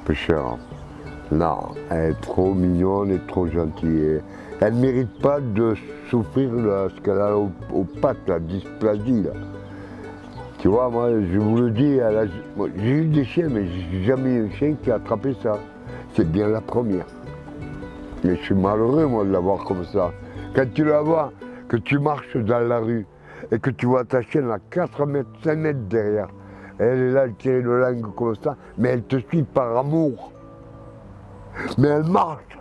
peu cher. Non, elle est trop mignonne et trop gentille. Elle ne mérite pas de souffrir de ce qu'elle a aux pattes, la dysplasie. Là. Tu vois, moi, je vous le dis, j'ai eu des chiens, mais j'ai jamais eu un chien qui a attrapé ça. C'est bien la première. Mais je suis malheureux, moi, de la voir comme ça. Quand tu la vois, que tu marches dans la rue et que tu vois ta chienne à 4 mètres, 5 mètres derrière, elle est là, elle tire le langue comme ça, mais elle te suit par amour. Mais elle marche,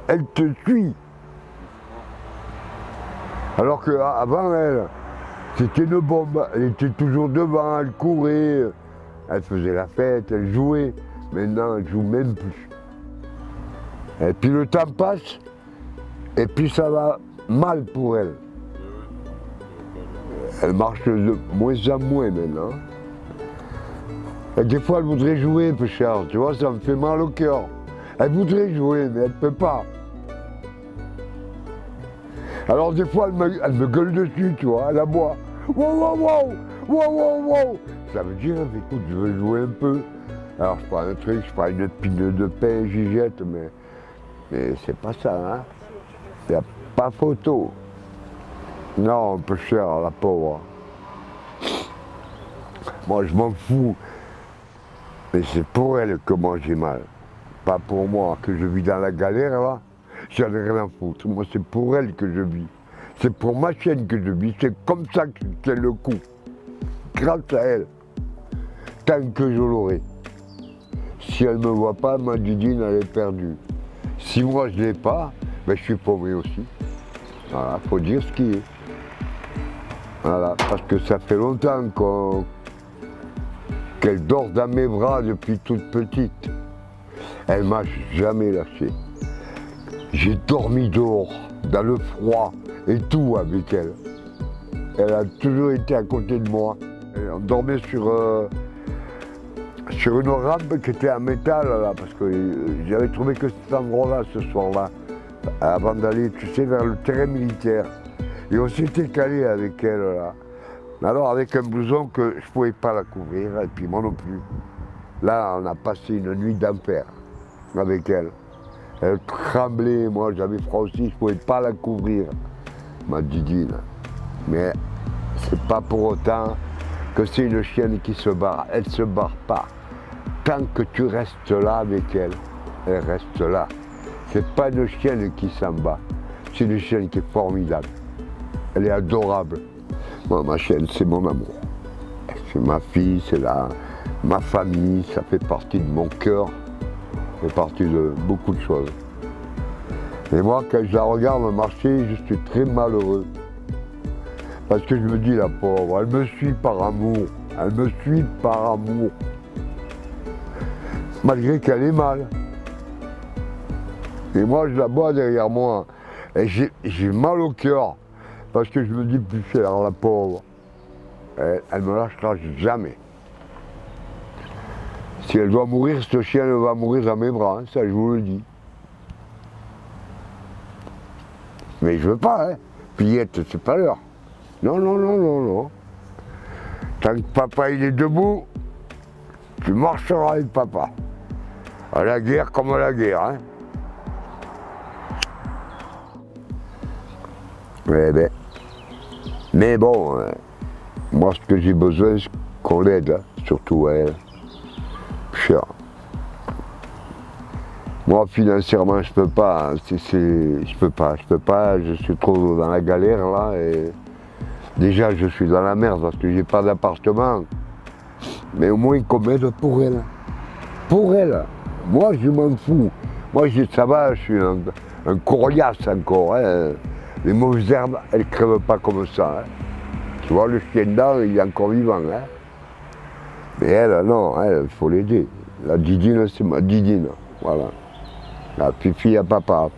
elle te suit. Alors qu'avant, elle, c'était une bombe, elle était toujours devant, elle courait, elle faisait la fête, elle jouait. Maintenant, elle joue même plus. Et puis le temps passe, et puis ça va mal pour elle. Elle marche de moins en moins maintenant. Et des fois, elle voudrait jouer, peu cher, tu vois, ça me fait mal au cœur. Elle voudrait jouer, mais elle ne peut pas. Alors des fois, elle me gueule dessus, tu vois, elle aboie. Wow, wow, wow, wow, wow, wow. Ça veut dire, écoute, je veux jouer un peu. Alors je prends un truc, je prends une pile de pain, j'y jette, mais c'est pas ça, hein. Il n'y a pas photo. Non, un peu cher, la pauvre. Moi, je m'en fous. Mais c'est pour elle que moi j'ai mal. Pas pour moi, que je vis dans la galère, là. J'en ai rien à foutre. Moi, c'est pour elle que je vis. C'est pour ma chienne que je vis. C'est comme ça que je tiens le coup. Grâce à elle. Tant que je l'aurai. Si elle ne me voit pas, ma Didine, elle est perdue. Si moi, je ne l'ai pas, ben, je suis paumé aussi. Voilà, faut dire ce qui est. Voilà, parce que ça fait longtemps qu'elle dort dans mes bras depuis toute petite. Elle m'a jamais lâché. J'ai dormi dehors, dans le froid et tout avec elle. Elle a toujours été à côté de moi. Et on dormait sur une rampe qui était en métal, là, parce que j'avais trouvé que cet endroit-là ce soir-là, avant d'aller, tu sais, vers le terrain militaire. Et on s'était calé avec elle, là. Alors avec un blouson que je ne pouvais pas la couvrir, et puis moi non plus. Là, on a passé une nuit d'enfer avec elle. Elle tremblait, moi j'avais froid aussi, je ne pouvais pas la couvrir, ma Didine. Mais c'est pas pour autant que c'est une chienne qui se barre. Elle ne se barre pas. Tant que tu restes là avec elle, elle reste là. C'est pas une chienne qui s'en bat, c'est une chienne qui est formidable. Elle est adorable. Moi, ma chienne, c'est mon amour. C'est ma fille, c'est ma famille, ça fait partie de mon cœur, ça fait partie de beaucoup de choses. Et moi, quand je la regarde marcher, je suis très malheureux. Parce que je me dis, la pauvre, elle me suit par amour. Elle me suit par amour. Malgré qu'elle est mal. Et moi, je la vois derrière moi. Et j'ai mal au cœur. Parce que je me dis, plus cher, la pauvre. Elle me lâchera jamais. Si elle doit mourir, ce chien elle va mourir dans mes bras, hein, ça je vous le dis. Mais je veux pas, hein. Pillette, c'est pas l'heure. Non, non, non, non, non. Tant que papa il est debout, tu marcheras avec papa. À la guerre comme à la guerre, hein. Mais bon, moi ce que j'ai besoin, c'est qu'on l'aide, hein, surtout à elle. Cher. Moi financièrement je peux pas, je peux pas, je suis trop dans la galère là et déjà je suis dans la merde parce que j'ai pas d'appartement. Mais au moins qu'on m'aide pour elle. Pour elle. Moi je m'en fous. Moi ça va, je suis un coriace encore. Hein. Les mauvaises herbes, elles ne crèvent pas comme ça. Hein. Tu vois, le chien d'or, il est encore vivant. Hein. Mais elle, non, il faut l'aider. La Didine, c'est ma Didine. Voilà. La fifi à papa.